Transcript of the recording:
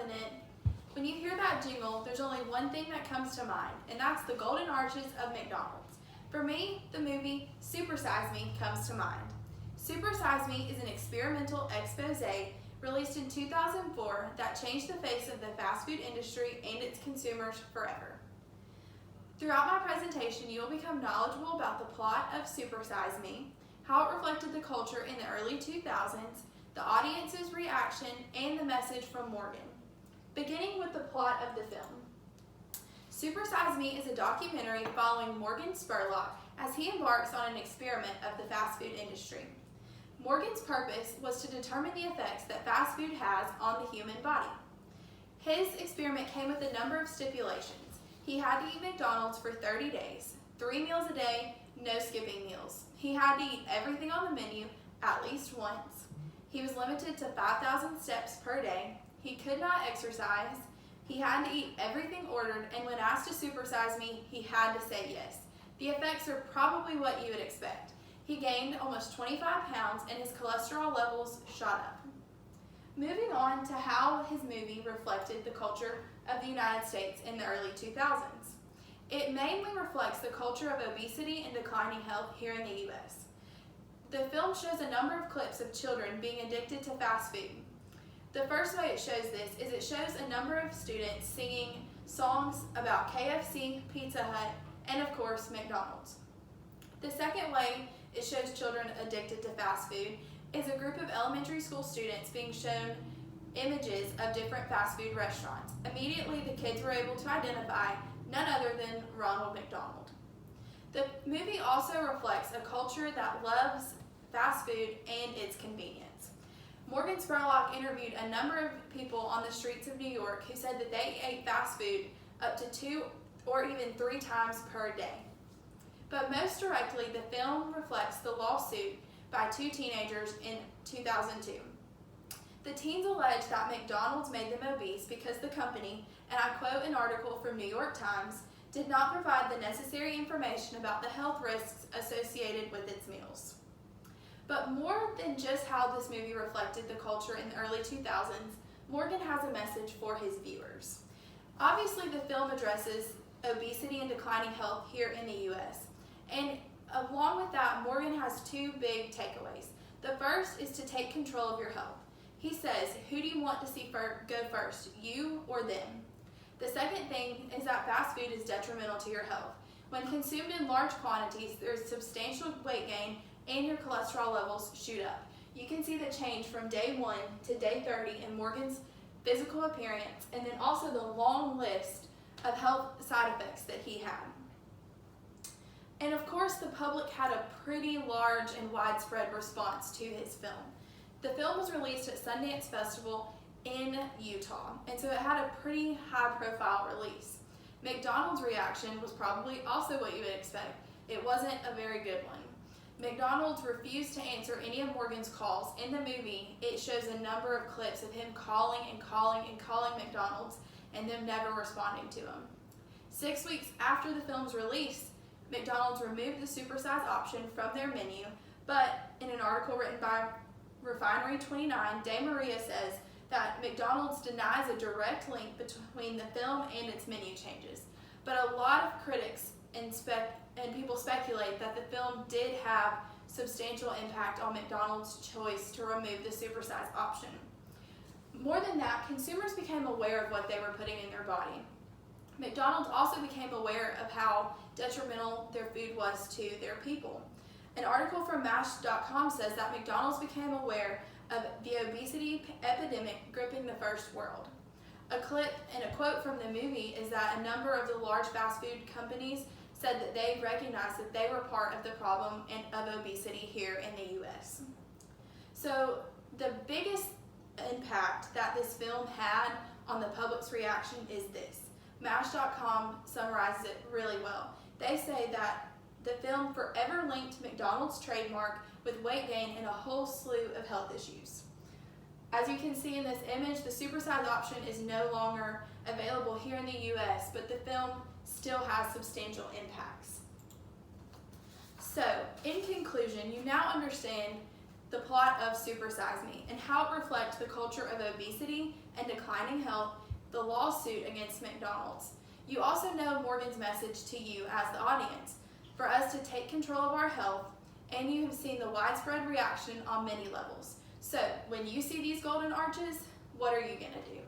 doesn't it? When you hear that jingle, there's only one thing that comes to mind, and that's the golden arches of McDonald's. For me, the movie Super Size Me comes to mind. Super Size Me is an experimental expose released in 2004 that changed the face of the fast food industry and its consumers forever. Throughout my presentation, you will become knowledgeable about the plot of Super Size Me, how it reflected the culture in the early 2000s, the audience's reaction, and the message from Morgan. Beginning with the plot of the film. Super Size Me is a documentary following Morgan Spurlock as he embarks on an experiment of the fast food industry. Morgan's purpose was to determine the effects that fast food has on the human body. His experiment came with a number of stipulations. He had to eat McDonald's for 30 days, 3 meals a day, no skipping meals. He had to eat everything on the menu at least once. He was limited to 5,000 steps per day. He could not exercise. He had to eat everything ordered, and when asked to supersize me, he had to say yes. The effects are probably what you would expect. He gained almost 25 pounds and his cholesterol levels shot up. Moving on to how his movie reflected the culture of the United States in the early 2000s. It mainly reflects the culture of obesity and declining health here in the U.S. The film shows a number of clips of children being addicted to fast food. The first way it shows this is it shows a number of students singing songs about KFC, Pizza Hut, and of course McDonald's. The second way it shows children addicted to fast food is a group of elementary school students being shown images of different fast food restaurants. Immediately the kids were able to identify none other than Ronald McDonald. The movie also reflects a culture that loves fast food and its convenience. Morgan Spurlock interviewed a number of people on the streets of New York who said that they ate fast food up to 2 or even 3 times per day. But most directly, the film reflects the lawsuit by 2 teenagers in 2002. The teens allege that McDonald's made them obese because the company, and I quote an article from New York Times, did not provide the necessary information about the health risks associated with its meals. But more than just how this movie reflected the culture in the early 2000s, Morgan has a message for his viewers. Obviously, the film addresses obesity and declining health here in the U.S. And along with that, Morgan has 2 big takeaways. The first is to take control of your health. He says, who do you want to see go first, you or them? The second thing is that fast food is detrimental to your health. When consumed in large quantities, there's substantial weight gain and your cholesterol levels shoot up. You can see the change from day 1 to day 30 in Morgan's physical appearance, and then also the long list of health side effects that he had. And of course, the public had a pretty large and widespread response to his film. The film was released at Sundance Festival in Utah, and so it had a pretty high-profile release. McDonald's reaction was probably also what you would expect. It wasn't a very good one. McDonald's refused to answer any of Morgan's calls. In the movie, it shows a number of clips of him calling McDonald's and them never responding to him. 6 weeks after the film's release, McDonald's removed the supersize option from their menu, but in an article written by Refinery29, De Maria says that McDonald's denies a direct link between the film and its menu changes. But a lot of critics and people speculate that the film did have substantial impact on McDonald's choice to remove the supersize option. More than that, consumers became aware of what they were putting in their body. McDonald's also became aware of how detrimental their food was to their people. An article from MASH.com says that McDonald's became aware of the obesity epidemic gripping the first world. A clip and a quote from the movie is that a number of the large fast food companies said that they recognized that they were part of the problem of obesity here in the U.S. So the biggest impact that this film had on the public's reaction is this. MASH.com summarizes it really well. They say that the film forever linked McDonald's trademark with weight gain and a whole slew of health issues. As you can see in this image, the supersize option is no longer available here in the U.S., but the film still has substantial impacts. So, in conclusion, you now understand the plot of Super Size Me, and how it reflects the culture of obesity and declining health, the lawsuit against McDonald's. You also know Morgan's message to you as the audience, for us to take control of our health, and you have seen the widespread reaction on many levels. So, when you see these golden arches, what are you going to do?